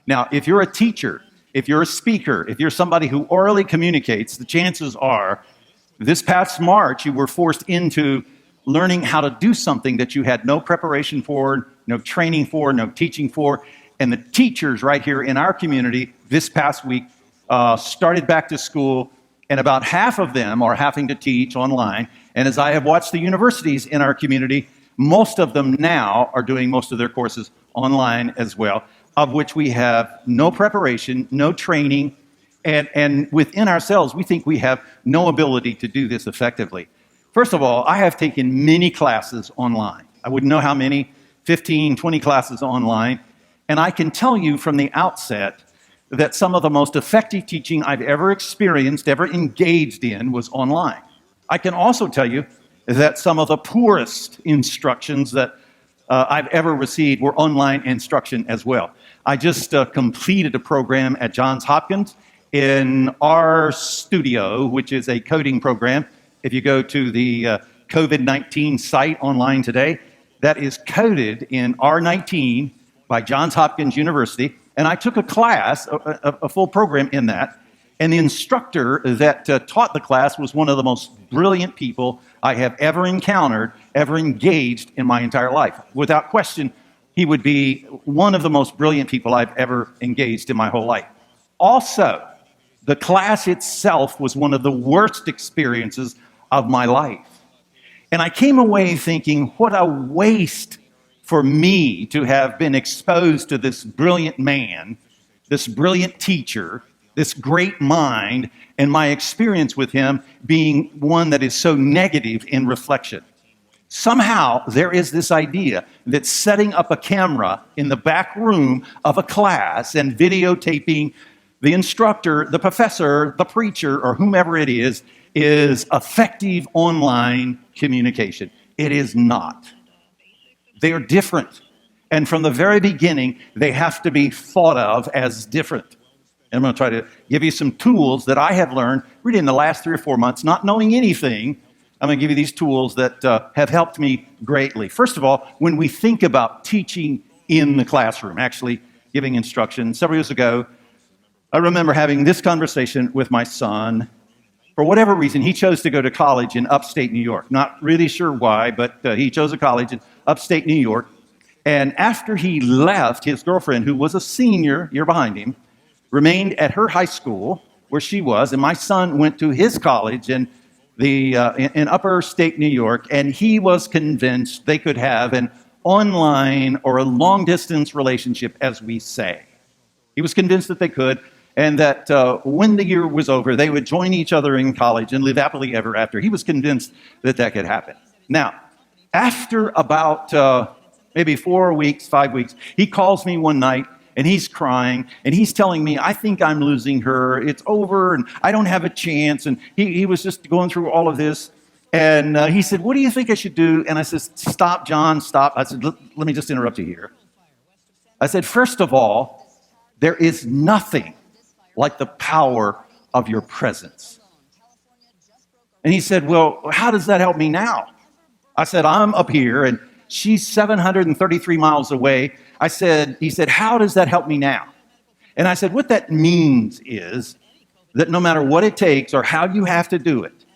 Now, if you're a teacher, if you're a speaker, if you're somebody who orally communicates, the chances are this past March you were forced into learning how to do something that you had no preparation for, no training for, no teaching for. And the teachers right here in our community this past week started back to school, and about half of them are having to teach online. And as I have watched the universities in our community, most of them now are doing most of their courses online as well, of which we have no preparation, no training, and within ourselves, we think we have no ability to do this effectively. First of all, I have taken many classes online. I wouldn't know how many, 15, 20 classes online. And I can tell you from the outset that some of the most effective teaching I've ever experienced, ever engaged in, was online. I can also tell you that some of the poorest instructions that I've ever received were online instruction as well. I just completed a program at Johns Hopkins in our studio, which is a coding program. If you go to the COVID-19 site online today, that is coded in R19 by Johns Hopkins University. And I took a class, a full program in that. And the instructor that taught the class was one of the most brilliant people I have ever encountered, ever engaged in my entire life. Without question, he would be one of the most brilliant people I've ever engaged in my whole life. Also, the class itself was one of the worst experiences of my life. And I came away thinking, what a waste for me to have been exposed to this brilliant man, this brilliant teacher, this great mind, and my experience with him being one that is so negative in reflection. Somehow there is this idea that setting up a camera in the back room of a class and videotaping the instructor, the professor, the preacher, or whomever it is effective online communication. It is not. They are different. And from the very beginning, they have to be thought of as different. And I'm going to try to give you some tools that I have learned really in the last 3 or 4 months, not knowing anything. I'm going to give you these tools that have helped me greatly. First of all, when we think about teaching in the classroom, actually giving instruction, several years ago, I remember having this conversation with my son. For whatever reason, he chose to go to college in upstate New York. Not really sure why, but he chose a college in upstate New York. And after he left, his girlfriend, who was a senior, year behind him, remained at her high school where she was, and my son went to his college in upper state New York, and he was convinced they could have an online or a long-distance relationship, as we say. He was convinced that they could, and that when the year was over, they would join each other in college and live happily ever after. He was convinced that that could happen. Now, after about maybe 4 weeks, 5 weeks, he calls me one night, and he's crying, and he's telling me, I think I'm losing her, it's over, and I don't have a chance, and he was just going through all of this, and he said, what do you think I should do? And I said, stop, John, stop. I said, let me just interrupt you here. I said, first of all, there is nothing like the power of your presence. And he said, well, how does that help me now? I said, I'm up here, and she's 733 miles away. He said, how does that help me now? And I said, what that means is that no matter what it takes or how you have to do it,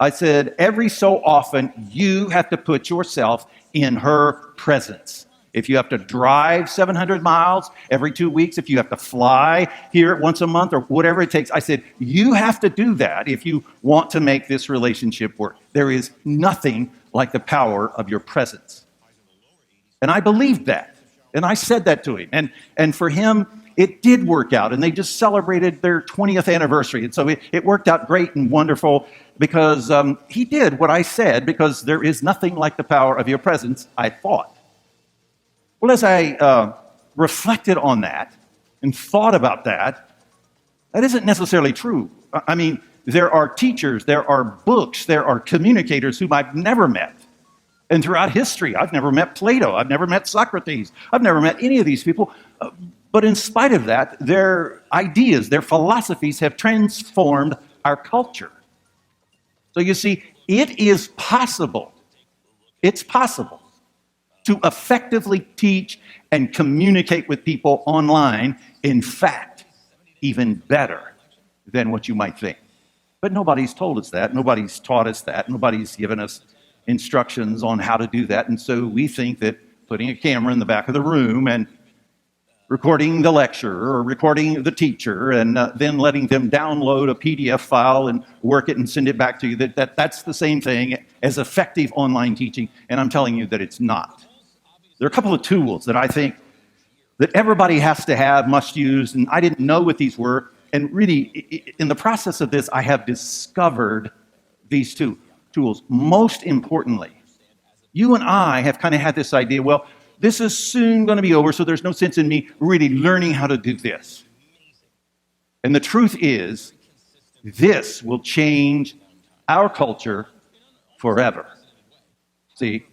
I said, every so often you have to put yourself in her presence. If you have to drive 700 miles every 2 weeks, if you have to fly here once a month or whatever it takes, I said, you have to do that if you want to make this relationship work. There is nothing like the power of your presence. And I believed that. And I said that to him. And for him, it did work out. And they just celebrated their 20th anniversary. And so it worked out great and wonderful because he did what I said, because there is nothing like the power of your presence, I thought. Well, as I reflected on that and thought about that, that isn't necessarily true. I mean, there are teachers, there are books, there are communicators whom I've never met. And throughout history, I've never met Plato, I've never met Socrates, I've never met any of these people. But in spite of that, their ideas, their philosophies have transformed our culture. So you see, it is possible, it's possible to effectively teach and communicate with people online. In fact, even better than what you might think. But nobody's told us that. Nobody's taught us that. Nobody's given us instructions on how to do that. And so we think that putting a camera in the back of the room and recording the lecture or recording the teacher and then letting them download a PDF file and work it and send it back to you, that's the same thing as effective online teaching. And I'm telling you that it's not. There are a couple of tools that I think that everybody has to have, must use, and I didn't know what these were. And really, in the process of this, I have discovered these two tools. Most importantly, you and I have kind of had this idea, well, this is soon going to be over, so there's no sense in me really learning how to do this. And the truth is, this will change our culture forever. See,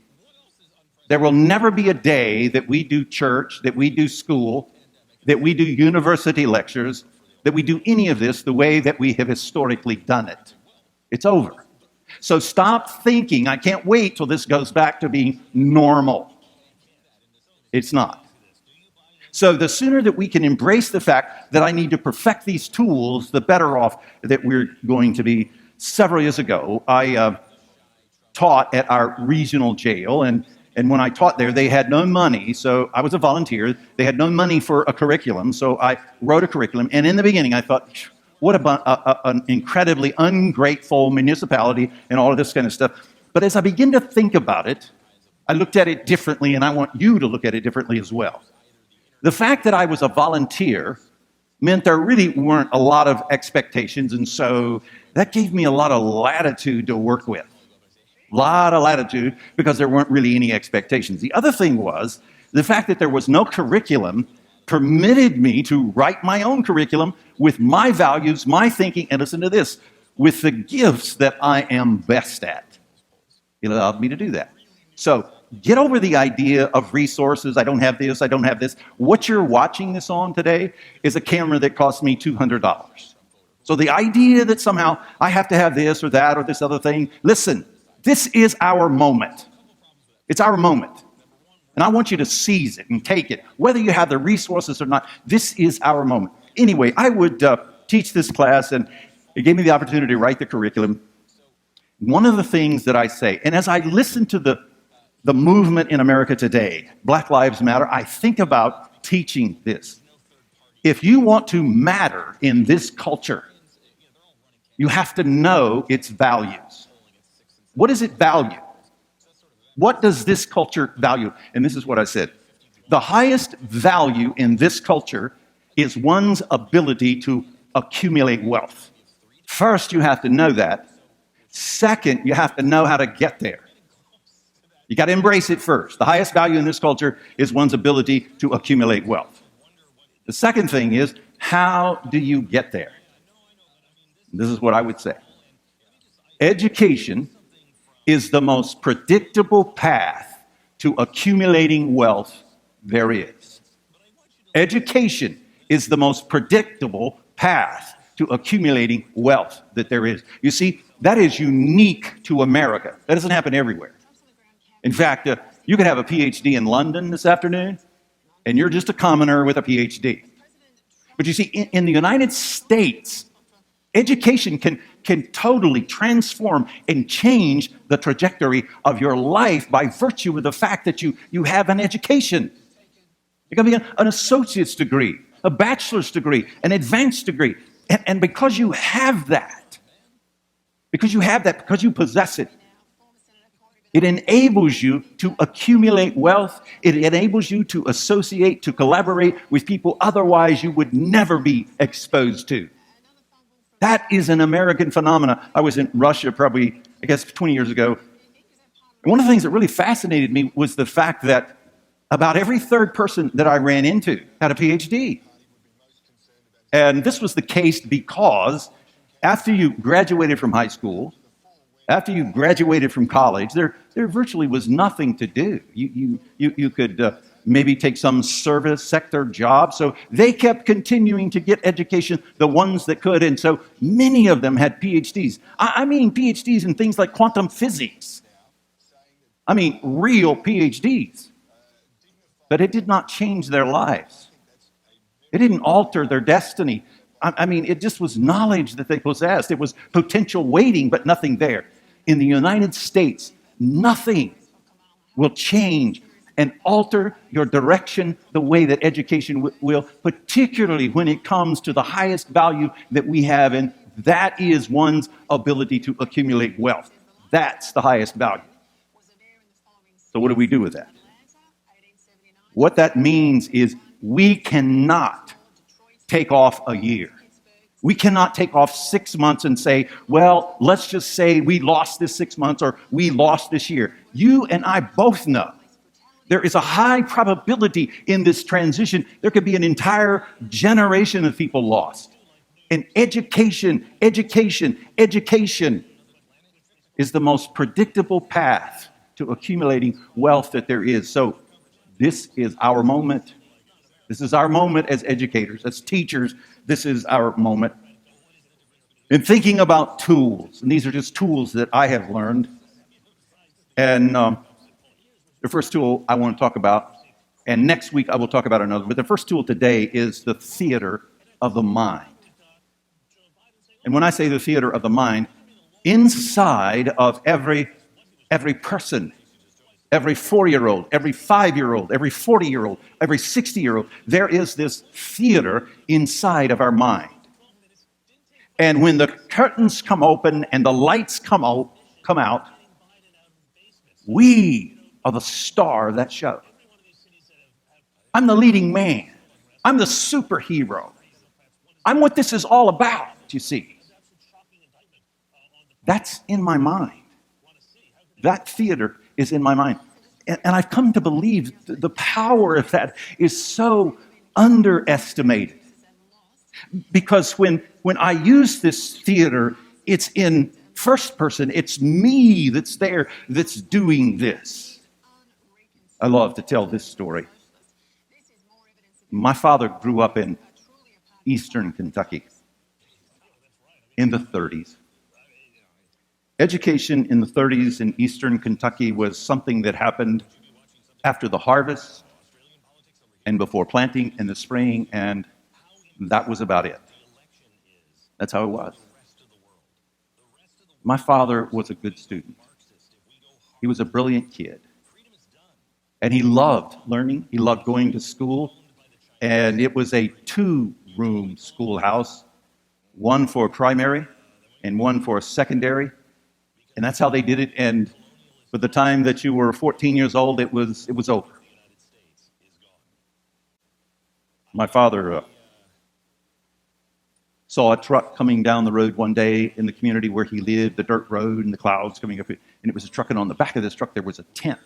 there will never be a day that we do church, that we do school, that we do university lectures, that we do any of this the way that we have historically done it. It's over. So stop thinking, I can't wait till this goes back to being normal. It's not. So the sooner that we can embrace the fact that I need to perfect these tools, the better off that we're going to be. Several years ago, I taught at our regional jail, and when I taught there, they had no money, so I was a volunteer. They had no money for a curriculum, so I wrote a curriculum. And in the beginning, I thought, what an incredibly ungrateful municipality and all of this kind of stuff. But as I begin to think about it, I looked at it differently, and I want you to look at it differently as well. The fact that I was a volunteer meant there really weren't a lot of expectations, and so that gave me a lot of latitude to work with. A lot of latitude because there weren't really any expectations. The other thing was the fact that there was no curriculum permitted me to write my own curriculum with my values, my thinking, and listen to this, with the gifts that I am best at. It allowed me to do that. So get over the idea of resources. I don't have this, I don't have this. What you're watching this on today is a camera that cost me $200. So the idea that somehow I have to have this or that or this other thing, listen, this is our moment. It's our moment. And I want you to seize it and take it, whether you have the resources or not. This is our moment. Anyway, I would teach this class, and it gave me the opportunity to write the curriculum. One of the things that I say, and as I listen to the movement in America today, Black Lives Matter, I think about teaching this. If you want to matter in this culture, you have to know its values. What does it value? What does this culture value? And this is what I said. The highest value in this culture is one's ability to accumulate wealth. First, you have to know that. Second, you have to know how to get there. You got to embrace it first. The highest value in this culture is one's ability to accumulate wealth. The second thing is, how do you get there? This is what I would say. Education is the most predictable path to accumulating wealth there is. Education is the most predictable path to accumulating wealth that there is. You see, that is unique to America. That doesn't happen everywhere. In fact, you could have a PhD in London this afternoon, and you're just a commoner with a PhD. But you see, in the United States, education can totally transform and change the trajectory of your life by virtue of the fact that you have an education. It can be an associate's degree, a bachelor's degree, an advanced degree. And because you have that, because you possess it, it enables you to accumulate wealth. It enables you to associate, to collaborate with people otherwise you would never be exposed to. That is an American phenomenon. I was in Russia probably, 20 years ago. And one of the things that really fascinated me was the fact that about every third person that I ran into had a PhD. And this was the case because after you graduated from high school, after you graduated from college, there virtually was nothing to do. You could maybe take some service sector job. So they kept continuing to get education, the ones that could. And so many of them had PhDs. I mean PhDs in things like quantum physics. I mean real PhDs. but it did not change their lives. It didn't alter their destiny. I mean, it just was knowledge that they possessed. It was potential waiting, but nothing there. In the United States, nothing will change and alter your direction the way that education will, particularly when it comes to the highest value that we have, and that is one's ability to accumulate wealth. That's the highest value. So what do we do with that? What that means is we cannot take off a year. We cannot take off 6 months and say, well, let's just say we lost this 6 months or we lost this year. You and I both know there is a high probability in this transition. There could be an entire generation of people lost. And education is the most predictable path to accumulating wealth that there is. So this is our moment. This is our moment as educators, as teachers. This is our moment. In thinking about tools, and these are just tools that I have learned. And the first tool I want to talk about, and next week I will talk about another, but the first tool today is the theater of the mind. And when I say the theater of the mind, inside of every person, every 4-year-old, every 5-year-old, every 40-year-old, every 60-year-old, there is this theater inside of our mind. And when the curtains come open and the lights come out, we are the star of that show. I'm the leading man. I'm the superhero. I'm what this is all about, you see. That's in my mind. That theater is in my mind. And I've come to believe the power of that is so underestimated. Because when I use this theater, it's in first person. It's me that's there, that's doing this. I love to tell this story. My father grew up in eastern Kentucky in the 30s. Education in the 30s in eastern Kentucky was something that happened after the harvest and before planting in the spring, and that was about it. That's how it was. My father was a good student. He was a brilliant kid. And he loved learning. He loved going to school. And it was a 2-room schoolhouse, one for primary and one for secondary. And that's how they did it. And by the time that you were 14 years old, it was over. My father saw a truck coming down the road one day in the community where he lived, the dirt road and the clouds coming up, and it was a truck, and on the back of this truck there was a tent.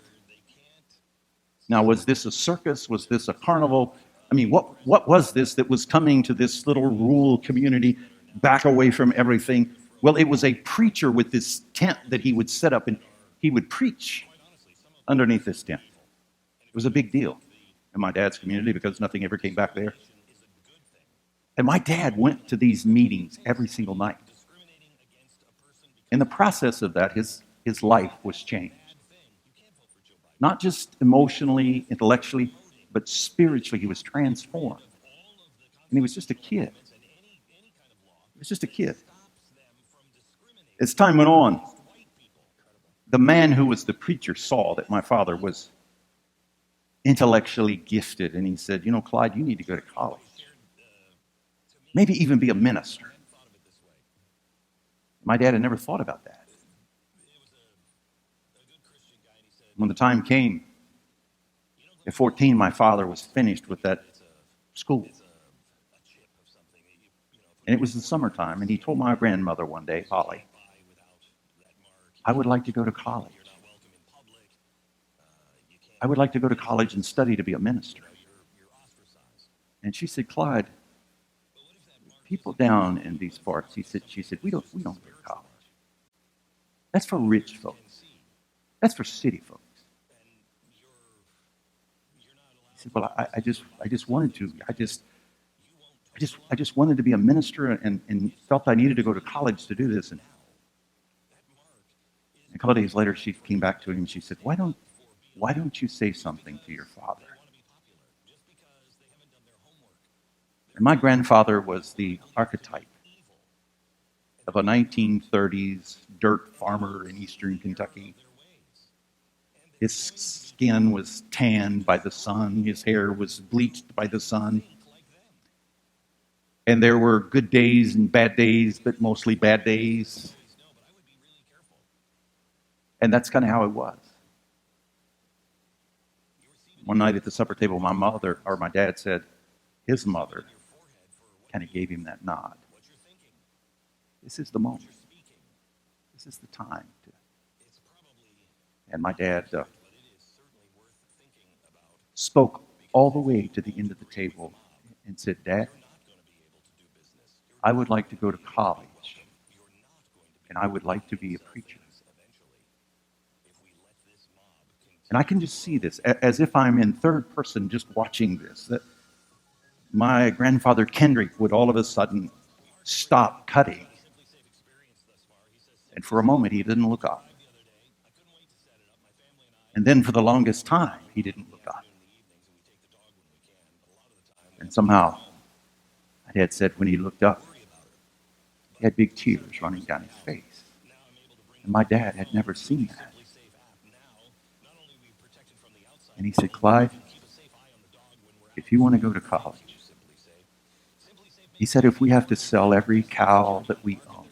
Now, was this a circus? Was this a carnival? I mean, what was this that was coming to this little rural community back away from everything? Well, it was a preacher with this tent that he would set up, and he would preach underneath this tent. It was a big deal in my dad's community because nothing ever came back there. And my dad went to these meetings every single night. In the process of that, his life was changed. Not just emotionally, intellectually, but spiritually, he was transformed. And he was just a kid. He was just a kid. As time went on, the man who was the preacher saw that my father was intellectually gifted, and he said, you know, Clyde, you need to go to college. Maybe even be a minister. My dad had never thought about that. When the time came, at 14, my father was finished with that school. And it was the summertime, and he told my grandmother one day, Polly, I would like to go to college. I would like to go to college and study to be a minister. And she said, Clyde, people down in these parts, she said, we don't go to college. That's for rich folks. That's for city folks. He said, well, I just wanted to. I just wanted to be a minister and felt I needed to go to college to do this. And a couple of days later, she came back to him and she said, why don't you say something to your father? And my grandfather was the archetype of a 1930s dirt farmer in eastern Kentucky. His skin was tanned by the sun. His hair was bleached by the sun. And there were good days and bad days, but mostly bad days. And that's kind of how it was. One night at the supper table, my dad said his mother kind of gave him that nod. This is the moment. This is the time. And my dad spoke all the way to the end of the table and said, "Dad, I would like to go to college, and I would like to be a preacher." And I can just see this as if I'm in third person just watching this, that my grandfather Kendrick would all of a sudden stop cutting. And for a moment, he didn't look up. And then for the longest time, he didn't look up. And somehow, my dad said when he looked up, he had big tears running down his face. And my dad had never seen that. And he said, "Clyde, if you want to go to college," he said, "if we have to sell every cow that we own,"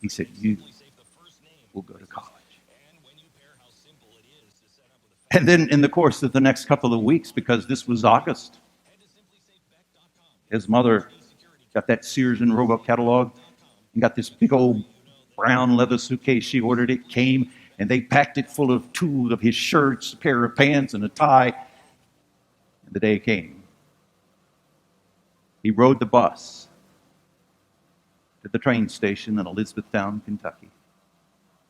he said, "you will go to college." And then in the course of the next couple of weeks, because this was August, his mother got that Sears and Roebuck catalog and got this big old brown leather suitcase. She ordered it, came, and they packed it full of two of his shirts, a pair of pants, and a tie. And the day came. He rode the bus to the train station in Elizabethtown, Kentucky,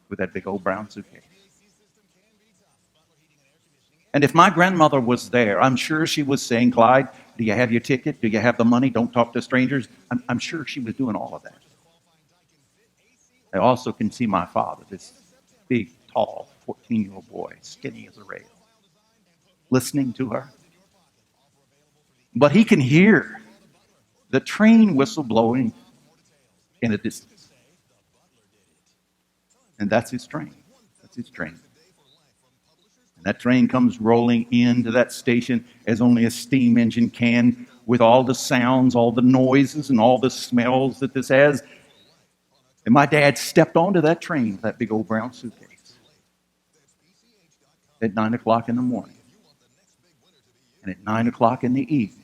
with that big old brown suitcase. And if my grandmother was there, I'm sure she was saying, "Clyde, do you have your ticket? Do you have the money? Don't talk to strangers." I'm sure she was doing all of that. I also can see my father, this big, tall, 14-year-old boy, skinny as a rail, listening to her. But he can hear the train whistle blowing in the distance. And that's his train. That's his train. And that train comes rolling into that station as only a steam engine can, with all the sounds, all the noises, and all the smells that this has. And my dad stepped onto that train with that big old brown suitcase at 9 o'clock in the morning. And at 9 o'clock in the evening,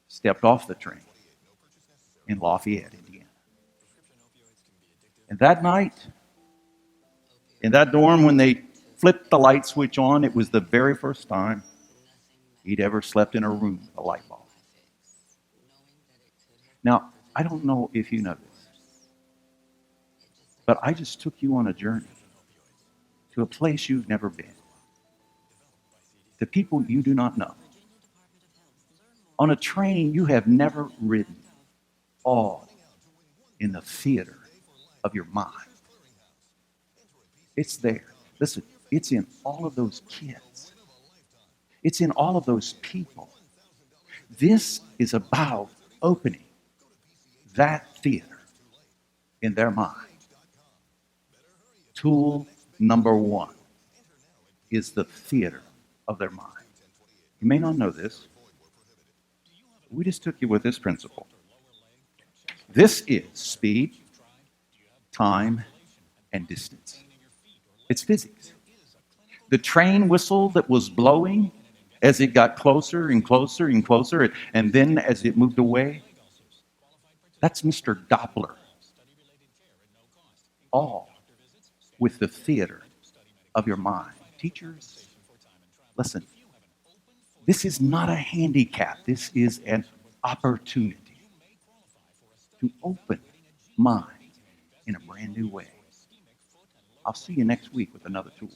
stepped off the train in Lafayette, Indiana. And that night, in that dorm, when they flipped the light switch on, it was the very first time he'd ever slept in a room with a light bulb. Now, I don't know if you know this, but I just took you on a journey to a place you've never been, to people you do not know, on a train you have never ridden, all in the theater of your mind. It's there. Listen, it's in all of those kids. It's in all of those people. This is about opening that theater in their mind. Tool number one is the theater of their mind. You may not know this. We just took you with this principle. This is speed, time, and distance. It's physics. The train whistle that was blowing as it got closer and closer and closer, and then as it moved away, that's Mr. Doppler. All with the theater of your mind. Teachers, listen, this is not a handicap. This is an opportunity to open minds in a brand new way. I'll see you next week with another tool.